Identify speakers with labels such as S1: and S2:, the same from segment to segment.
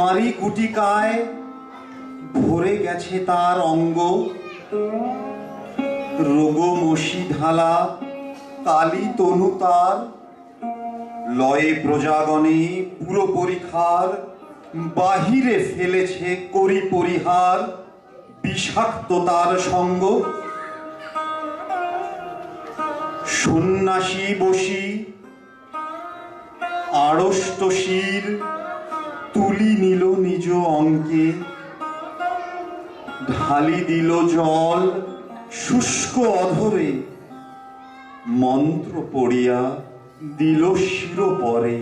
S1: আমারই গুটিকায় ভরে গেছে তার অঙ্গ, রোগমসি ঢালা কালী তনু তার, লয়ে প্রজাগণে পুরো পরিখার বাহিরে ফেলেছে করি পরিহার বিষাক্ততার সঙ্গ। সন্ন্যাসী বসি আড়ষ্ট শির তুলি নিল নিজ অঙ্কে, ঢালি দিল জল শুষ্ক অধরে, মন্ত্র পড়িয়া দিল শিরোপরে।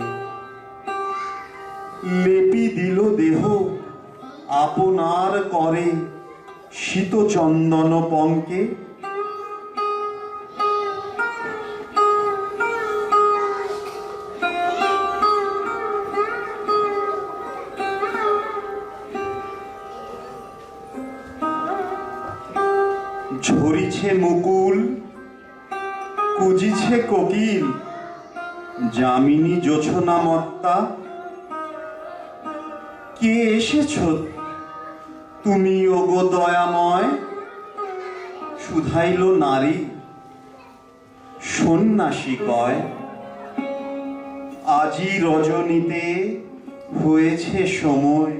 S1: লেপি দিল দেহ আপনার করে শীত চন্দন পঙ্কে। ঝরিছে মুকুল কুজিছে কোকিল, যামিনী জোছনা মত্তা। কে এসেছ তুমি ওগো দয়াময়, শুধাইল নারী সন্ন্যাসী কয়। আজি রজনীতে হয়েছে সময়,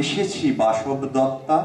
S1: এসেছি Basava Datta.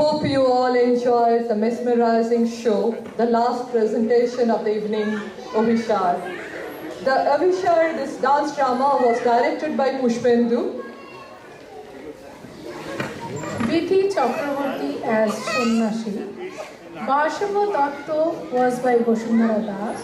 S2: Hope you all enjoyed the mesmerizing show, the last presentation of the evening, Abhishar. The Abhishar, this dance drama, was directed by Pushpendu.
S3: Biti Chakravarti as Shannashi. Bashava Datta was by Vasundhara Das.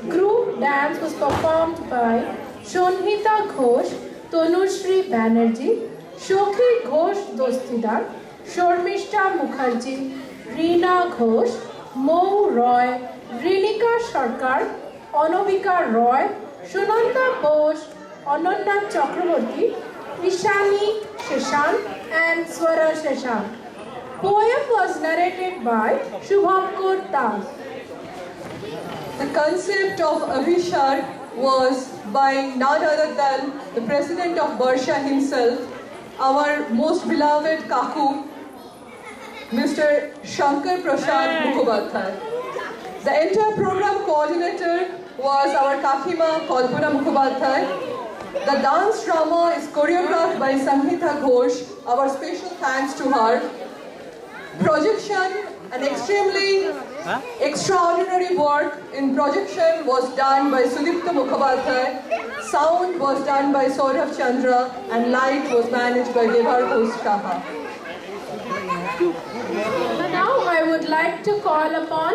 S3: Group dance was performed by Shonhita Ghosh, Tanushri Banerjee, Shokhi Ghosh Dostidar, Shormishta Mukherjee, Reena Ghosh, Mou Roy, Rinika Sarkar, Anobika Roy, Sunanda Bose, Ananda Chakraborty, Ishani Sheshan, and Swara Sheshan. Poem was narrated by Shubhamkur Das.
S2: The concept of Avishar was by none other than the president of Barsha himself, our most beloved Kaku, Mr. Shankar Prasad Mukhopadhyay. The entire program coordinator was our Kakima Kalpana Mukhopadhyay. The dance drama is choreographed by Sanghita Ghosh. Our special thanks to her. Projection, an extremely extraordinary work in projection was done by Sudipta Mukhopadhyay. Sound was done by Saurabh Chandra and light was managed by Devar Ghosh Shaha.
S3: Now I would like to call upon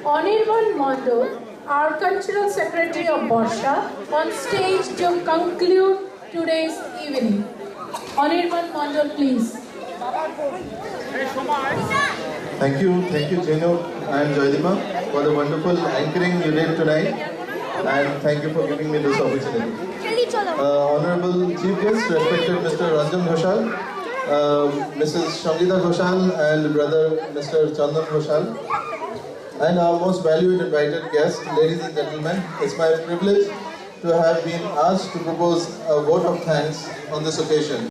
S3: Anirban Mondol, our Cultural Secretary of Barsha, on stage to conclude today's evening. Anirban Mondol, please.
S4: Thank you, Jenu and Joydima, for the wonderful anchoring you did tonight, and thank you for giving me this opportunity. Honorable Chief Guest, respected Mr. Ranjan Ghoshal, Mrs. Shamlita Ghoshal and brother Mr. Chandan Ghoshal, and our most valued invited guests, ladies and gentlemen, it's my privilege to have been asked to propose a vote of thanks on this occasion.